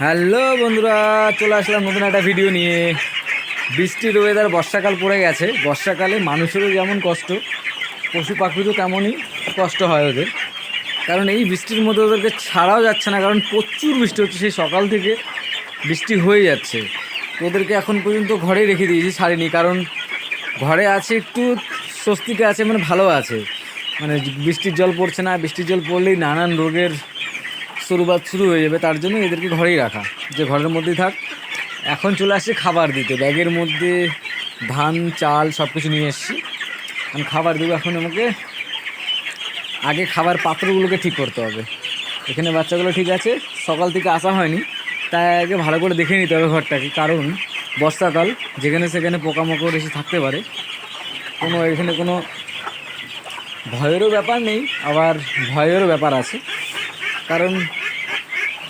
Hello বন্ধুরা, চলে আসলাম নতুন একটা ভিডিও নিয়ে। বৃষ্টির ওয়েদার, বর্ষাকাল পড়ে গেছে। বর্ষাকালে মানুষেরও যেমন কষ্ট, পশু পাখিরও তেমনই কষ্ট হয় ওদের। কারণ এই বৃষ্টির মধ্যে ওদেরকে ছাড়াও যাচ্ছে না, কারণ প্রচুর বৃষ্টি হচ্ছে। সেই সকাল থেকে বৃষ্টি হয়ে যাচ্ছে। তো ওদেরকে এখন পর্যন্ত ঘরেই রেখে দিয়েছি, ছাড়িনি। কারণ ঘরে আছে একটু স্বস্তিতে আছে, মানে ভালো আছে। মানে বৃষ্টির জল পড়ছে না, বৃষ্টির জল পড়লেই নানান রোগের শুরু হয়ে যাবে। তার জন্য এদেরকে ঘরেই রাখা, যে ঘরের মধ্যেই থাক। এখন চলে আসছে খাবার দিতে। ব্যাগের মধ্যে ধান চাল সব কিছু নিয়ে এসেছি। আমি খাবার দেবো। এখন আমাকে আগে খাবার পাত্রগুলোকে ঠিক করতে হবে। এখানে বাচ্চাগুলো ঠিক আছে, সকাল থেকে আসা হয়নি, তাই আগে ভালো করে দেখে নিতে হবে ঘরটাকে। কারণ বর্ষাকাল, যেখানে সেখানে পোকামাকড় এসে থাকতে পারে। এখানে কোনো ভয়েরও ব্যাপার নেই, আবার ভয়েরও ব্যাপার আছে। কারণ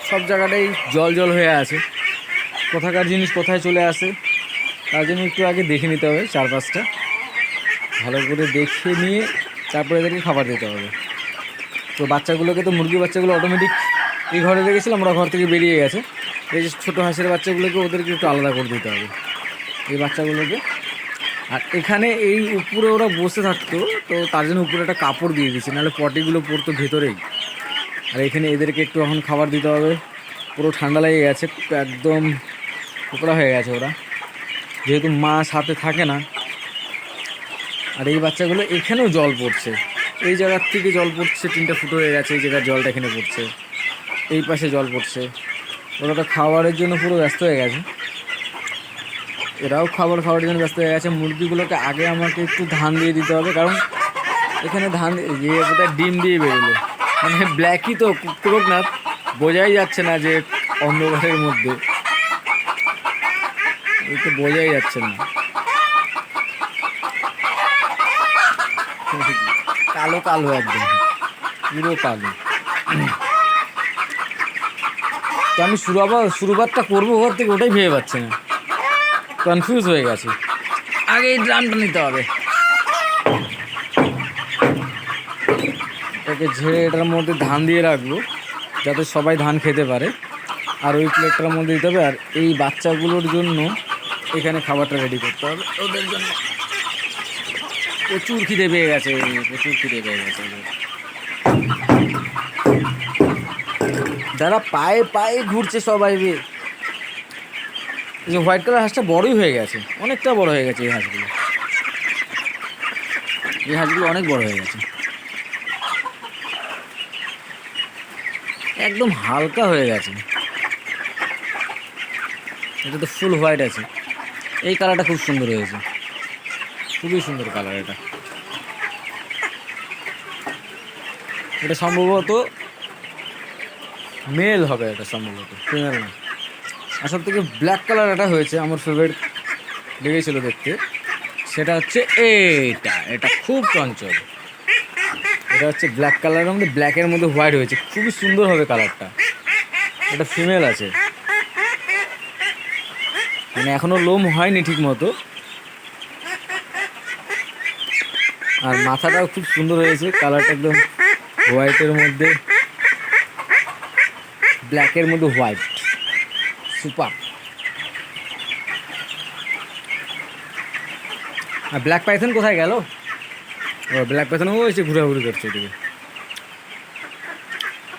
সব জায়গাটাই জল জল হয়ে আছে, কোথাকার জিনিস কোথায় চলে আসে, তার জন্য একটু আগে দেখে নিতে হবে। চারপাশটা ভালো করে দেখে নিয়ে তারপরে এদেরকে খাবার দিতে হবে। তো বাচ্চাগুলোকে, তো মুরগির বাচ্চাগুলো অটোমেটিক এই ঘরে রেখেছিলাম, ওরা ঘর থেকে বেরিয়ে গেছে। এই যে ছোটো হাঁসের বাচ্চাগুলোকে, ওদেরকে একটু আলাদা করে দিতে হবে, এই বাচ্চাগুলোকে। আর এখানে এই উপরে ওরা বসে থাকতো, তো তার জন্য উপরে একটা কাপড় দিয়ে দিয়েছি, নাহলে পটিগুলো পড়তো ভেতরেই। আর এখানে এদেরকে একটু এখন খাবার দিতে হবে। পুরো ঠান্ডা লেগে গেছে, একদম কোকড়া হয়ে গেছে ওরা, যেহেতু মা সাথে থাকে না। আর এই বাচ্চাগুলো, এখানেও জল পড়ছে, এই জায়গার থেকে জল পড়ছে, তিনটা ফুটো হয়ে গেছে, এই জায়গার জলটা এখানে পড়ছে, এই পাশে জল পড়ছে। ওরা তো খাবারের জন্য পুরো ব্যস্ত হয়ে গেছে, এরাও খাবারের জন্য ব্যস্ত হয়ে গেছে। মুরগিগুলোকে আগে আমাকে একটু ধান দিয়ে দিতে হবে, কারণ এখানে ধান দিয়ে বোধহয় ডিম দিয়ে বেরোলো। মানে ব্ল্যাকই তো, কুকুরনাথ, বোঝাই যাচ্ছে না যে অন্ধকারের মধ্যে, এই তো বোঝাই যাচ্ছে না। কালো কালো, একদম পুরো কালো। তো আমি শুরুবাতটা করবো ঘর থেকে, ওটাই ভেবে পাচ্ছি না, কনফিউজ হয়ে গেছে। আগে এই ড্রামটা নিতে হবে, এটাকে ঝেড়ে এটার মধ্যে ধান দিয়ে রাখবো, যাতে সবাই ধান খেতে পারে। আর ওই প্লেটটার মধ্যে দিতে হবে। আর এই বাচ্চাগুলোর জন্য এখানে খাবারটা রেডি করতে হবে ওদের জন্য। প্রচুর খিদে পেয়ে গেছে, প্রচুর খিদে পেয়ে গেছে। যারা পায়ে পায়ে ঘুরছে সবাই। এই যে হোয়াইট কালার হাঁসটা বড়ই হয়ে গেছে, অনেকটা বড় হয়ে গেছে। এই হাঁসগুলো অনেক বড় হয়ে গেছে, একদম হালকা হয়ে গেছে। এটা তো ফুল হোয়াইট আছে। এই কালারটা খুব সুন্দর হয়েছে, খুবই সুন্দর কালার। এটা সম্ভবত মেল হবে, এটা সম্ভবত ফিমেল না। আর সব থেকে ব্ল্যাক কালার এটা হয়েছে, আমার ফেভারিট লেগেছিল দেখতে। সেটা হচ্ছে এটা খুব চঞ্চল। এটা হচ্ছে ব্ল্যাক কালারের মধ্যে, ব্ল্যাকের মধ্যে হোয়াইট হয়েছে, খুবই সুন্দর হবে কালারটা। এটা ফিমেল আছে, মানে এখনো লোম হয়নি ঠিক মতো। আর মাথাটাও খুব সুন্দর হয়েছে, কালারটা একদম হোয়াইটের মধ্যে, ব্ল্যাকের মধ্যে হোয়াইট, সুপার। আর ব্ল্যাক পাইথন কোথায় গেল? ও ব্ল্যাক পাইথন এসে ঘোরাঘুরি করছে এদিকে।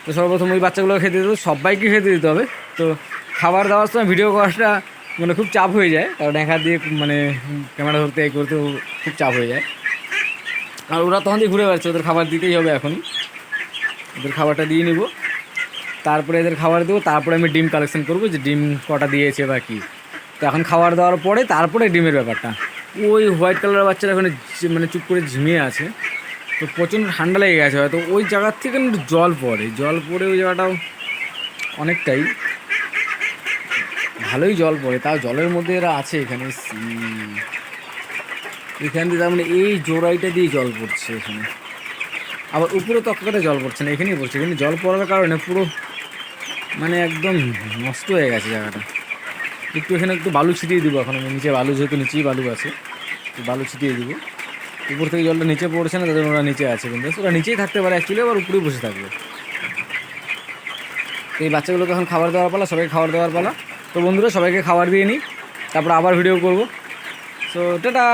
তো সর্বপ্রথম ওই বাচ্চাগুলো খেতে দিতে হবে, সবাইকে খেতে দিতে হবে। তো খাবার দাওয়ার সময় ভিডিও করাটা মানে খুব চাপ হয়ে যায়, কারণ এক হাত দিয়ে মানে ক্যামেরা ধরতে এই করতে খুব চাপ হয়ে যায়। আর ওরা তখন দিয়ে ঘুরে বেড়াচ্ছে, ওদের খাবার দিতেই হবে এখনই। ওদের খাবারটা দিয়ে নিব, তারপরে এদের খাবার দেবো, তারপরে আমি ডিম কালেকশন করবো, যে ডিম কটা দিয়েছে বা কী। তো এখন খাবার দেওয়ার পরে তারপরে ডিমের ব্যাপারটা। ওই হোয়াইট কালারের বাচ্চারা ওখানে মানে চুপ করে ঝিমিয়ে আছে, তো প্রচণ্ড ঠান্ডা লেগে গেছে হয়তো। ওই জায়গার থেকে একটু জল পড়ে ওই জায়গাটাও অনেকটাই ভালোই জল পড়ে। তাও জলের মধ্যে এরা আছে এখানে, এখান দিয়ে তার মানে এই জোড়াইটা দিয়ে জল পড়ছে এখানে। আবার উপরে তক্কাটা জল পড়ছে না, এখানেই পড়ছে। এখানে জল পড়ার কারণে পুরো মানে একদম নষ্ট হয়ে গেছে জায়গাটা। এখানে একটু বালু ছিটিয়ে দিব এখন আমি, নিচে বালু, যেহেতু নিচেই বালু আছে, তো বালু ছিটিয়ে দিব। উপর থেকে জলটা নিচে পড়ছে না, তাদের ওরা নিচে আছে, কিন্তু ওরা নিচেই থাকতে পারে অ্যাকচুয়ালি, আবার উপরেই বসে থাকবে। তো এই বাচ্চাগুলোকে এখন খাবার দেওয়ার পালা, সবাইকে খাবার দেওয়ার পালা। তো বন্ধুরা সবাইকে খাবার দিয়ে নিই, তারপর আবার ভিডিও করব। So tata.